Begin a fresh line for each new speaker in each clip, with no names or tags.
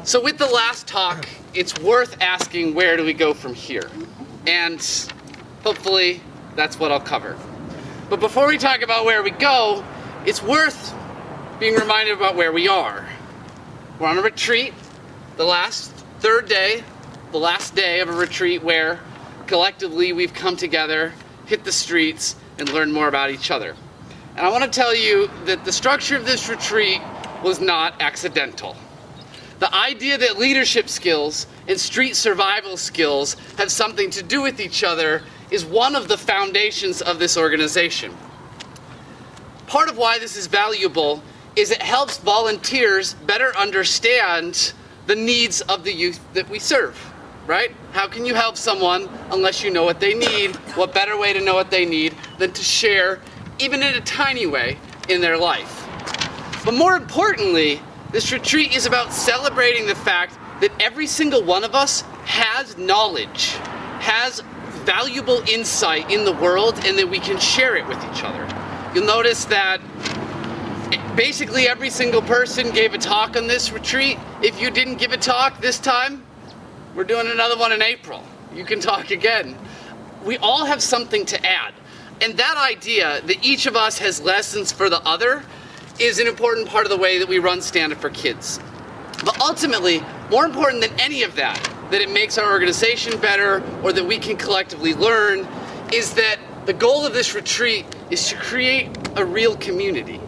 So with the last talk, it's worth asking, where do we go from here? And hopefully that's what I'll cover. But before we talk about where we go, it's worth being reminded about where we are. We're on a retreat, the last third day, the last day of a retreat where collectively we've come together, hit the streets, and learned more about each other. And I want to tell you that the structure of this retreat was not accidental. The idea that leadership skills and street survival skills have something to do with each other is one of the foundations of this organization. Part of why this is valuable is it helps volunteers better understand the needs of the youth that we serve, right? How can you help someone unless you know what they need? What better way to know what they need than to share, even in a tiny way, in their life? But more importantly, this retreat is about celebrating the fact that every single one of us has knowledge, has valuable insight in the world, and that we can share it with each other. You'll notice that basically every single person gave a talk on this retreat. If you didn't give a talk this time, we're doing another one in April. You can talk again. We all have something to add. And that idea that each of us has lessons for the other is an important part of the way that we run Stand Up for Kids. But ultimately, more important than any of that it makes our organization better or that we can collectively learn, is that the goal of this retreat is to create a real community.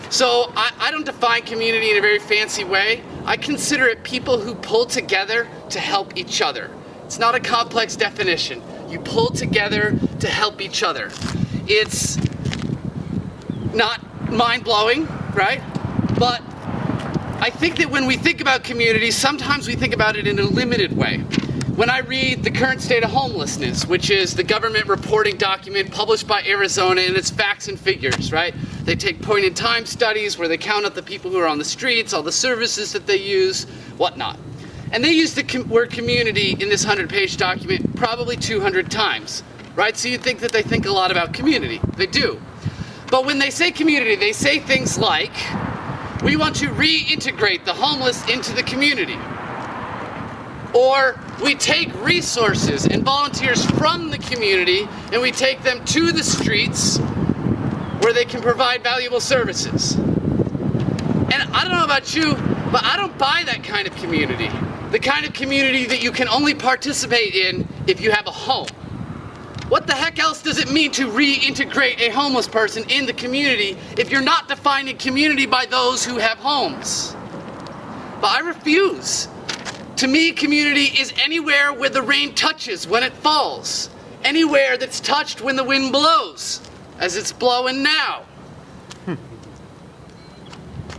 So I don't define community in a very fancy way. I consider it people who pull together to help each other. It's not a complex definition. You pull together to help each other. It's not mind-blowing, right? But I think that when we think about community, sometimes we think about it in a limited way. When I read The Current State of Homelessness, which is the government reporting document published by Arizona, and it's facts and figures, right? They take point-in-time studies where they count up the people who are on the streets, all the services that they use, whatnot. And they use the word community in this 100-page document probably 200 times, right? So you'd think that they think a lot about community. They do. But when they say community, they say things like, we want to reintegrate the homeless into the community. Or we take resources and volunteers from the community and we take them to the streets where they can provide valuable services. And I don't know about you, but I don't buy that kind of community. The kind of community that you can only participate in if you have a home. What the heck else does it mean to reintegrate a homeless person in the community if you're not defining community by those who have homes? But I refuse. To me, community is anywhere where the rain touches when it falls. Anywhere that's touched when the wind blows, as it's blowing now.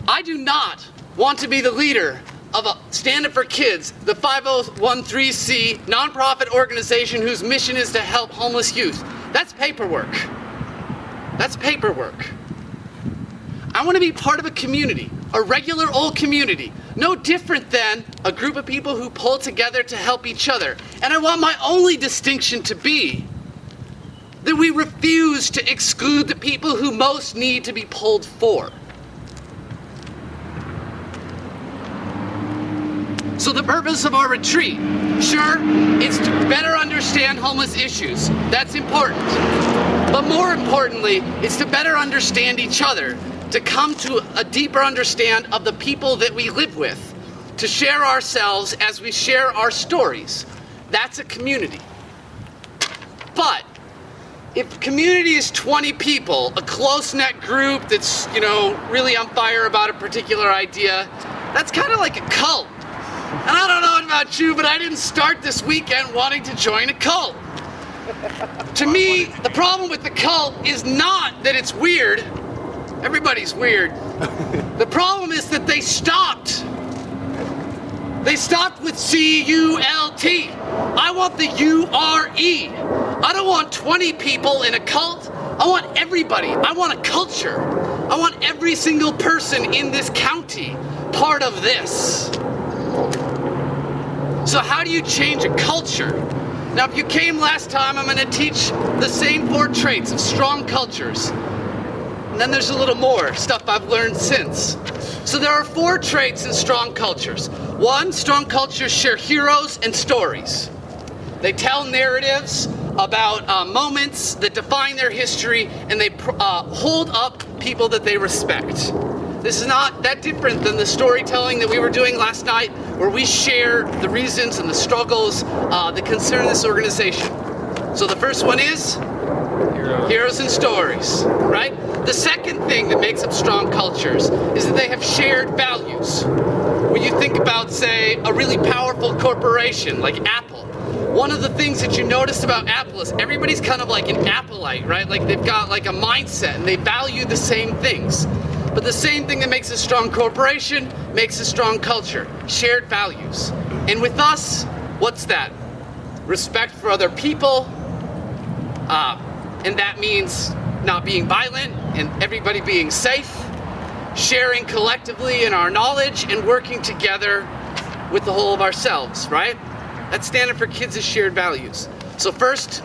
I do not want to be the leader of a Stand Up for Kids, the 5013C nonprofit organization whose mission is to help homeless youth. That's paperwork. That's paperwork. I want to be part of a community, a regular old community, no different than a group of people who pull together to help each other. And I want my only distinction to be that we refuse to exclude the people who most need to be pulled for. So the purpose of our retreat, sure, is to better understand homeless issues. That's important. But more importantly, it's to better understand each other, to come to a deeper understand of the people that we live with, to share ourselves as we share our stories. That's a community. But if community is 20 people, a close-knit group that's, really on fire about a particular idea, that's kind of like a cult. And I don't know about you, but I didn't start this weekend wanting to join a cult. To me, the problem with the cult is not that it's weird. Everybody's weird. The problem is that they stopped. They stopped with C-U-L-T. I want the U-R-E. I don't want 20 people in a cult. I want everybody. I want a culture. I want every single person in this county part of this. So how do you change a culture? Now, if you came last time, I'm going to teach the same 4 traits of strong cultures. And then there's a little more stuff I've learned since. So there are 4 traits in strong cultures. 1, strong cultures share heroes and stories. They tell narratives about moments that define their history, and they hold up people that they respect. This is not that different than the storytelling that we were doing last night, where we share the reasons and the struggles that concern this organization. So the first one is heroes and stories, right? The second thing that makes up strong cultures is that they have shared values. When you think about, say, a really powerful corporation like Apple, one of the things that you notice about Apple is everybody's kind of like an Appleite, right? Like they've got like a mindset and they value the same things. But the same thing that makes a strong corporation makes a strong culture, shared values. And with us, what's that? Respect for other people, and that means not being violent and everybody being safe, sharing collectively in our knowledge and working together with the whole of ourselves, right? That's standard for kids is shared values. So first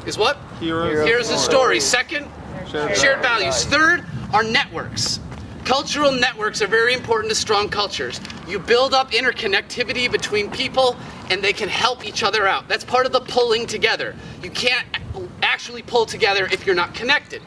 is what? Heroes and stories. Second, shared values. Third are networks. Cultural networks are very important to strong cultures. You build up interconnectivity between people and they can help each other out. That's part of the pulling together. You can't actually pull together if you're not connected.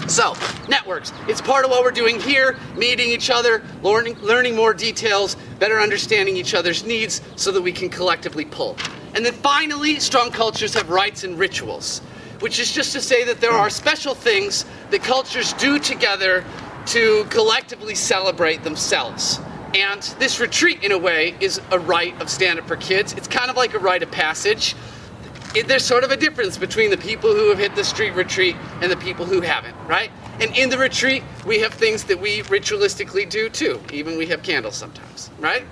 So, networks. It's part of what we're doing here, meeting each other, learning more details, better understanding each other's needs so that we can collectively pull. And then finally, strong cultures have rites and rituals, which is just to say that there are special things that cultures do together to collectively celebrate themselves. And this retreat, in a way, is a rite of stand-up for kids. It's kind of like a rite of passage. There's sort of a difference between the people who have hit the street retreat and the people who haven't, right? And in the retreat, we have things that we ritualistically do too. Even we have candles sometimes, right?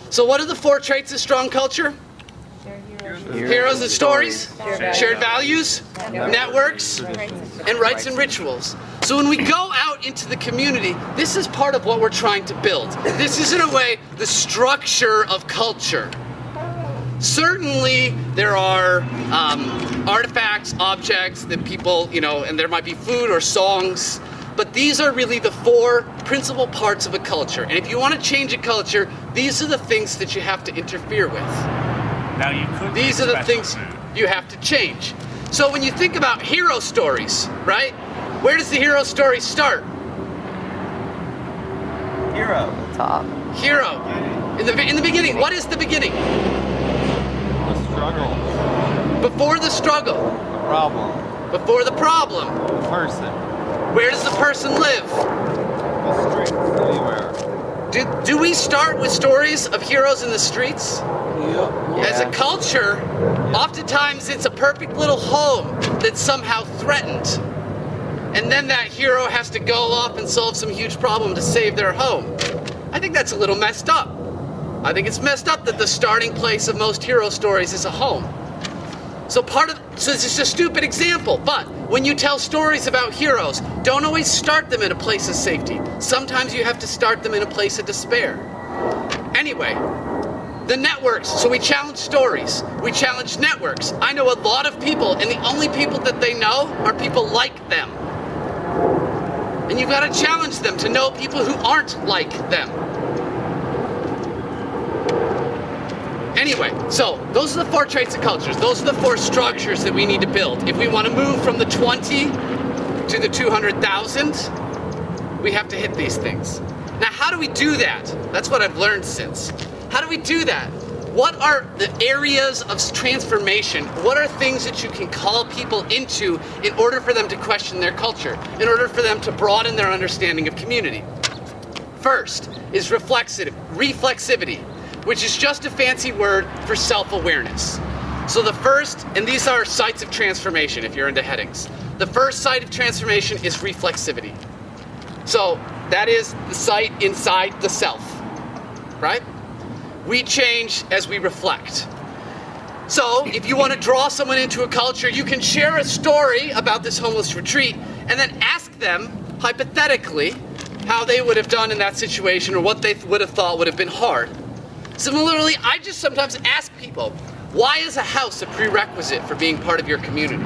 So what are the 4 traits of strong culture? Heroes and stories, shared values, networks, and rites and rituals. So when we go out into the community, this is part of what we're trying to build. This is, in a way, the structure of culture. Certainly, there are artifacts, objects that people, and there might be food or songs, but these are really the 4 principal parts of a culture. And if you want to change a culture, these are the things that you have to interfere with.
Now you could.
These are the things you have to change. So when you think about hero stories, right? Where does the hero story start?
Hero.
Top.
Hero. In the beginning. What is the beginning?
The struggle.
Before the struggle.
The problem.
Before the problem.
The person.
Where does the person live?
The streets. Anywhere.
Do we start with stories of heroes in the streets?
Yeah.
As a culture, oftentimes it's a perfect little home that's somehow threatened. And then that hero has to go off and solve some huge problem to save their home. I think that's a little messed up. I think it's messed up that the starting place of most hero stories is a home. So it's just a stupid example, but when you tell stories about heroes, don't always start them in a place of safety. Sometimes you have to start them in a place of despair. Anyway, the networks. So we challenge stories. We challenge networks. I know a lot of people, and the only people that they know are people like them. And you've got to challenge them to know people who aren't like them. Anyway, so those are the 4 traits of cultures. Those are the 4 structures that we need to build. If we want to move from the 20 to the 200,000, we have to hit these things. Now, how do we do that? That's what I've learned since. How do we do that? What are the areas of transformation? What are things that you can call people into in order for them to question their culture, in order for them to broaden their understanding of community? First is reflexivity, which is just a fancy word for self-awareness. So the first, and these are sites of transformation if you're into headings. The first site of transformation is reflexivity. So that is the site inside the self, right? We change as we reflect. So if you want to draw someone into a culture, you can share a story about this homeless retreat and then ask them, hypothetically, how they would have done in that situation or what they would have thought would have been hard. Similarly, I just sometimes ask people, why is a house a prerequisite for being part of your community?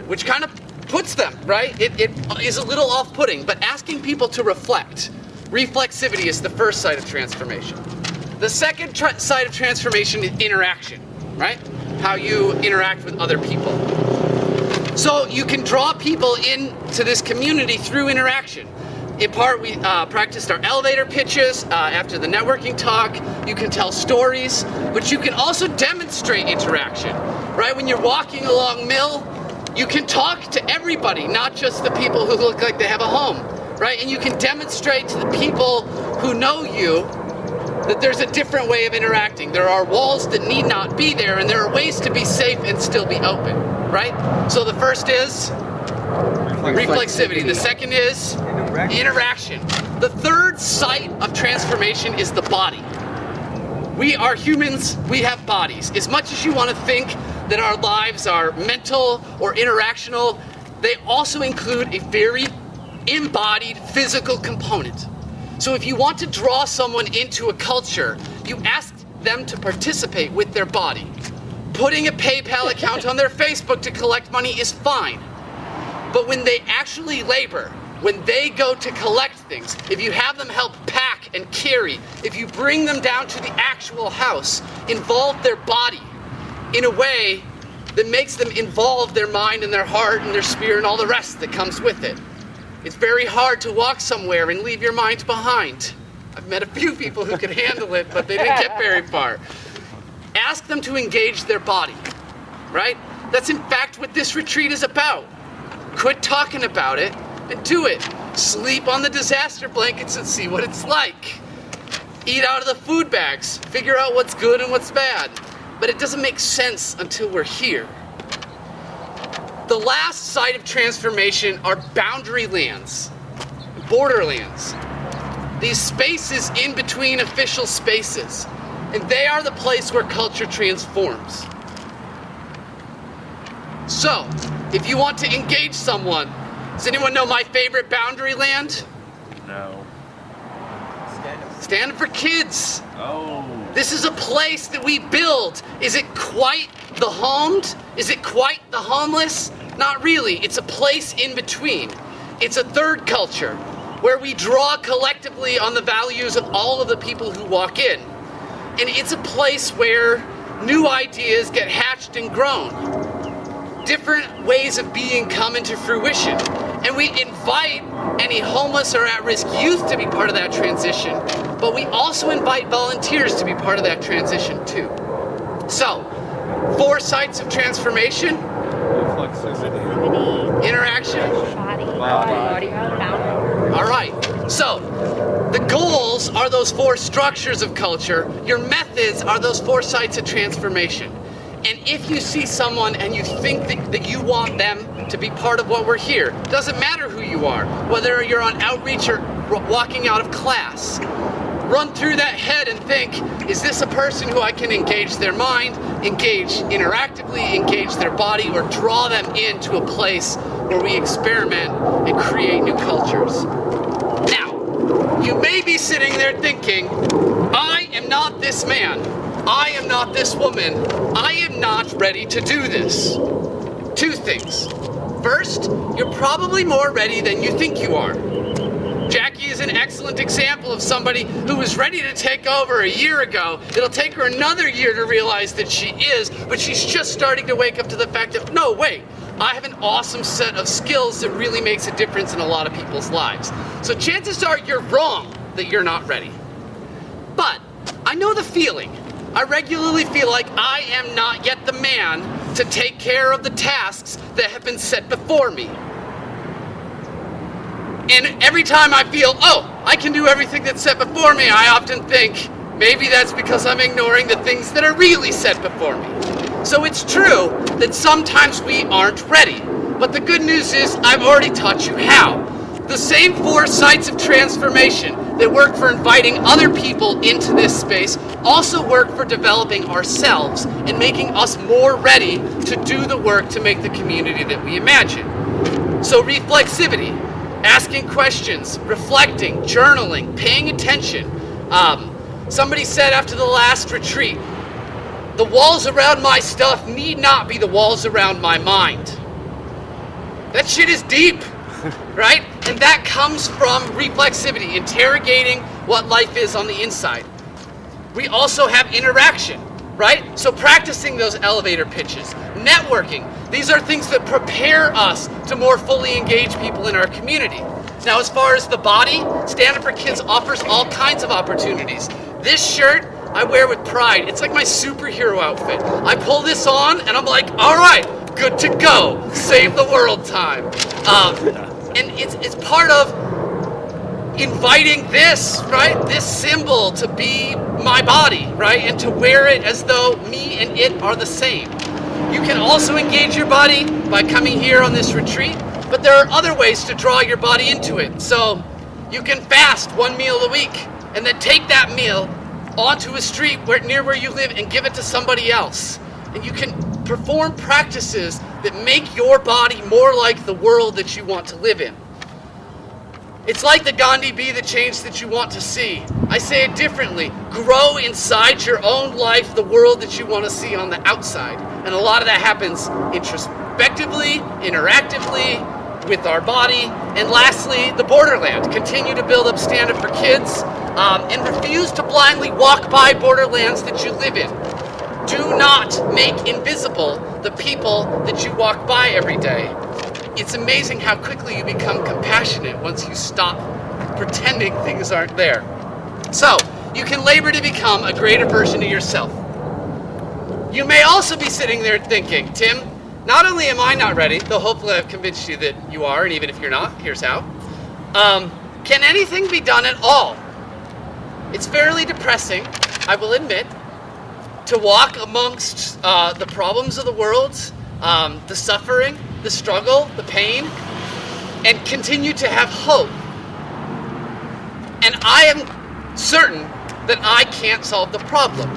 Which kind of puts them, right? It is a little off-putting, but asking people to reflect. Reflexivity is the first side of transformation. The second side of transformation is interaction, right? How you interact with other people. So you can draw people into this community through interaction. In part, we practiced our elevator pitches after the networking talk. You can tell stories, but you can also demonstrate interaction, right? When you're walking along Mill, you can talk to everybody, not just the people who look like they have a home, right? And you can demonstrate to the people who know you that there's a different way of interacting. There are walls that need not be there, and there are ways to be safe and still be open, right? So the first is reflexivity. The second is interaction. The third site of transformation is the body. We are humans, we have bodies. As much as you want to think that our lives are mental or interactional, they also include a very embodied physical component. So if you want to draw someone into a culture, you ask them to participate with their body. Putting a PayPal account on their Facebook to collect money is fine. But when they actually labor, when they go to collect things, if you have them help pack and carry, if you bring them down to the actual house, involve their body in a way that makes them involve their mind and their heart and their spirit and all the rest that comes with it. It's very hard to walk somewhere and leave your mind behind. I've met a few people who could handle it, but they didn't get very far. Ask them to engage their body, right? That's in fact what this retreat is about. Quit talking about it and do it. Sleep on the disaster blankets and see what it's like. Eat out of the food bags. Figure out what's good and what's bad. But it doesn't make sense until we're here. The last site of transformation are boundary lands, borderlands. These spaces in between official spaces. And they are the place where culture transforms. So, if you want to engage someone, does anyone know my favorite boundary land?
No.
Stand for Kids.
Oh.
This is a place that we build. Is it quite the homed? Is it quite the homeless? Not really. It's a place in between. It's a third culture where we draw collectively on the values of all of the people who walk in. And it's a place where new ideas get hatched and grown. Different ways of being come into fruition. And we invite any homeless or at-risk youth to be part of that transition, but we also invite volunteers to be part of that transition too. So, 4 sites of transformation. Interaction.
Body.
All right. So, the goals are those 4 structures of culture. Your methods are those 4 sites of transformation. And if you see someone and you think that you want them to be part of what we're here, doesn't matter who you are, whether you're on outreach or walking out of class, run through that head and think, is this a person who I can engage their mind, engage interactively, engage their body, or draw them into a place where we experiment and create new cultures? Now, you may be sitting there thinking, I am not this man. I am not this woman. I am not ready to do this. 2 things. First, you're probably more ready than you think you are. Jackie is an excellent example of somebody who was ready to take over a year ago. It'll take her another year to realize that she is, but she's just starting to wake up to the fact that, no, wait, I have an awesome set of skills that really makes a difference in a lot of people's lives. So chances are you're wrong that you're not ready. But I know the feeling. I regularly feel like I am not yet the man to take care of the tasks that have been set before me. And every time I feel, oh, I can do everything that's set before me, I often think, maybe that's because I'm ignoring the things that are really set before me. So it's true that sometimes we aren't ready. But the good news is I've already taught you how. The same 4 sites of transformation that work for inviting other people into this space also work for developing ourselves and making us more ready to do the work to make the community that we imagine. So reflexivity, asking questions, reflecting, journaling, paying attention. Somebody said after the last retreat, the walls around my stuff need not be the walls around my mind. That shit is deep, right? And that comes from reflexivity, interrogating what life is on the inside. We also have interaction, right? So practicing those elevator pitches, networking, these are things that prepare us to more fully engage people in our community. Now, as far as the body, Stand Up for Kids offers all kinds of opportunities. This shirt I wear with pride. It's like my superhero outfit. I pull this on and I'm like, all right, good to go. Save the world time. And it's part of inviting this, right? This symbol to be my body, right? And to wear it as though me and it are the same. You can also engage your body by coming here on this retreat, but there are other ways to draw your body into it. So you can fast one meal a week and then take that meal onto a street near where you live and give it to somebody else. And you can perform practices that make your body more like the world that you want to live in. It's like the Gandhi be the change that you want to see. I say it differently. Grow inside your own life the world that you want to see on the outside. And a lot of that happens introspectively, interactively, with our body. And lastly, the borderland. Continue to build up Stand Up for Kids and refuse to blindly walk by borderlands that you live in. Do not make invisible the people that you walk by every day. It's amazing how quickly you become compassionate once you stop pretending things aren't there. So, you can labor to become a greater version of yourself. You may also be sitting there thinking, Tim, not only am I not ready, though hopefully I've convinced you that you are, and even if you're not, here's how. Can anything be done at all? It's fairly depressing, I will admit, to walk amongst the problems of the world, the suffering, the struggle, the pain, and continue to have hope. And I am certain that I can't solve the problem.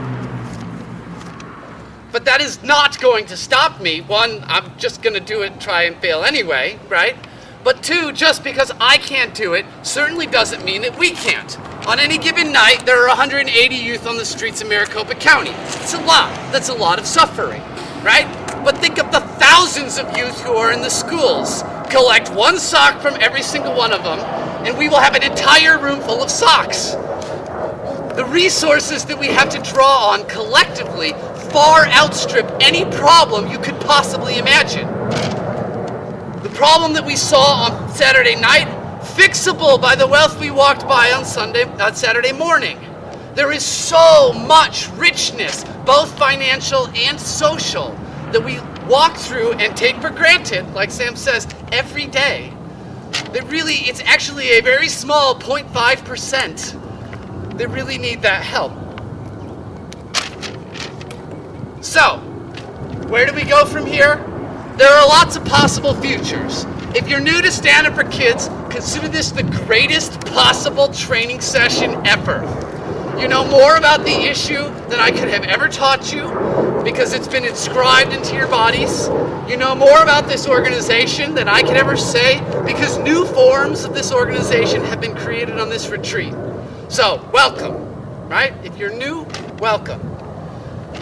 But that is not going to stop me. One, I'm just going to do it and try and fail anyway, right? But two, just because I can't do it certainly doesn't mean that we can't. On any given night, there are 180 youth on the streets of Maricopa County. It's a lot. That's a lot of suffering, right? But think of the thousands of youth who are in the schools. Collect one sock from every single one of them, and we will have an entire room full of socks. The resources that we have to draw on collectively far outstrip any problem you could possibly imagine. The problem that we saw on Saturday night, fixable by the wealth we walked by on Saturday morning. There is so much richness, both financial and social, that we walk through and take for granted, like Sam says, every day. That really, it's actually a very small 0.5% that really need that help. So, where do we go from here? There are lots of possible futures. If you're new to Stand Up for Kids, consider this the greatest possible training session ever. You know more about the issue than I could have ever taught you because it's been inscribed into your bodies. You know more about this organization than I could ever say because new forms of this organization have been created on this retreat. So, welcome, right? If you're new, welcome.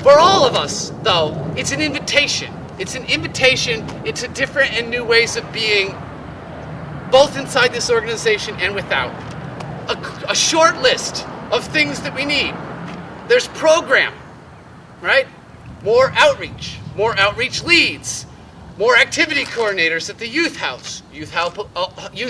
For all of us, though, it's an invitation. It's an invitation into different and new ways of being, both inside this organization and without. A short list of things that we need. There's program, right? More outreach leads, more activity coordinators at the youth house. Youth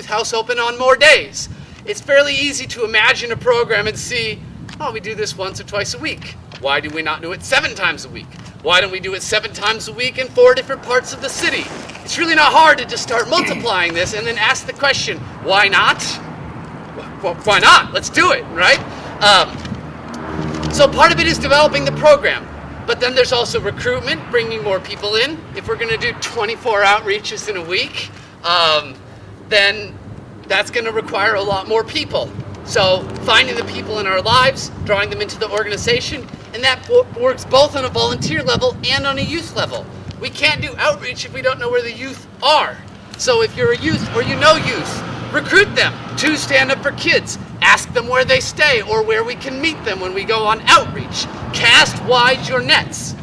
house open on more days. It's fairly easy to imagine a program and see, oh, we do this once or twice a week. Why do we not do it 7 times a week? Why don't we do it 7 times a week in 4 different parts of the city? It's really not hard to just start multiplying this and then ask the question, why not? Well, why not? Let's do it, right? So part of it is developing the program, but then there's also recruitment, bringing more people in. If we're going to do 24 outreaches in a week, then that's going to require a lot more people. So finding the people in our lives, drawing them into the organization, and that works both on a volunteer level and on a youth level. We can't do outreach if we don't know where the youth are. So if you're a youth or you know youth, recruit them to Stand Up for Kids. Ask them where they stay or where we can meet them when we go on outreach. Cast wide your nets.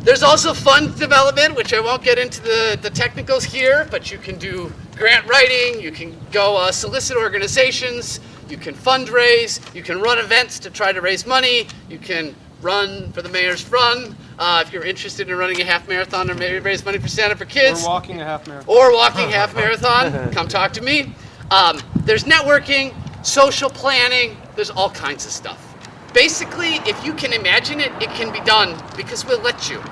There's also fund development, which I won't get into the technicals here, but you can do grant writing, you can go solicit organizations, you can fundraise, you can run events to try to raise money, you can run for the mayor's run, if you're interested in running a half marathon or maybe raise money for Santa for Kids.
We're walking a half marathon.
Or walking half marathon, come talk to me. There's networking, social planning, there's all kinds of stuff. Basically, if you can imagine it, it can be done because we'll let you.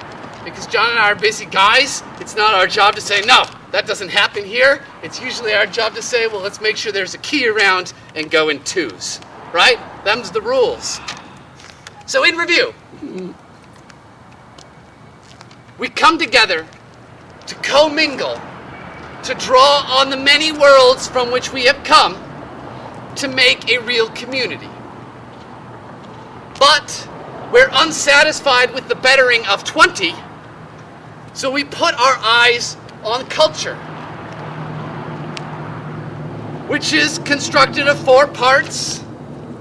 Because John and I are busy guys, it's not our job to say, no, that doesn't happen here. It's usually our job to say, well, let's make sure there's a key around and go in twos, right? Them's the rules. So in review, we come together to commingle, to draw on the many worlds from which we have come to make a real community. But we're unsatisfied with the bettering of 20, so we put our eyes on culture, which is constructed of 4 parts: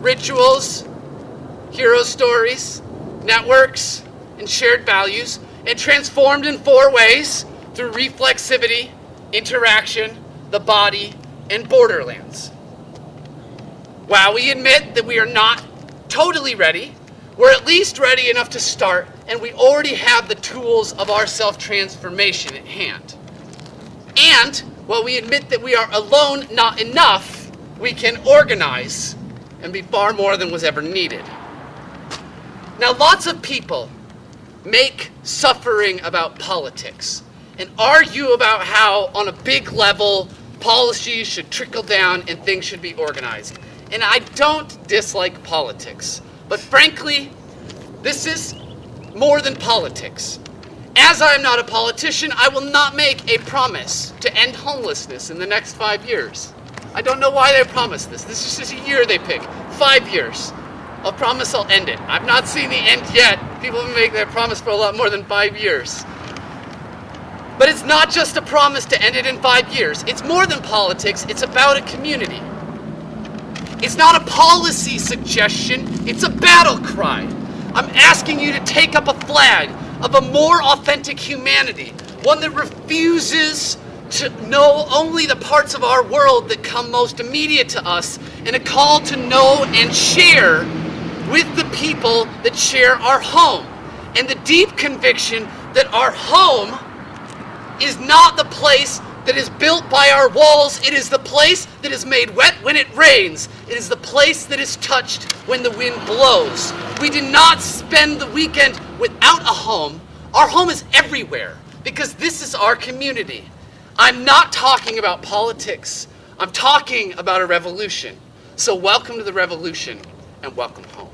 rituals, hero stories, networks, and shared values, and transformed in 4 ways through reflexivity, interaction, the body, and borderlands. While we admit that we are not totally ready, we're at least ready enough to start, and we already have the tools of our self-transformation at hand. And while we admit that we are alone not enough, we can organize and be far more than was ever needed. Now, lots of people make suffering about politics and argue about how, on a big level, policies should trickle down and things should be organized. And I don't dislike politics, but frankly, this is more than politics. As I am not a politician, I will not make a promise to end homelessness in the next 5 years. I don't know why they promised this. This is just a year they pick. 5 years. I'll promise I'll end it. I've not seen the end yet. People have been making that promise for a lot more than 5 years. But it's not just a promise to end it in 5 years. It's more than politics. It's about a community. It's not a policy suggestion. It's a battle cry. I'm asking you to take up a flag of a more authentic humanity, one that refuses to know only the parts of our world that come most immediate to us, and a call to know and share with the people that share our home, and the deep conviction that our home is not the place that is built by our walls. It is the place that is made wet when it rains. It is the place that is touched when the wind blows. We do not spend the weekend without a home. Our home is everywhere because this is our community. I'm not talking about politics. I'm talking about a revolution. So welcome to the revolution and welcome home.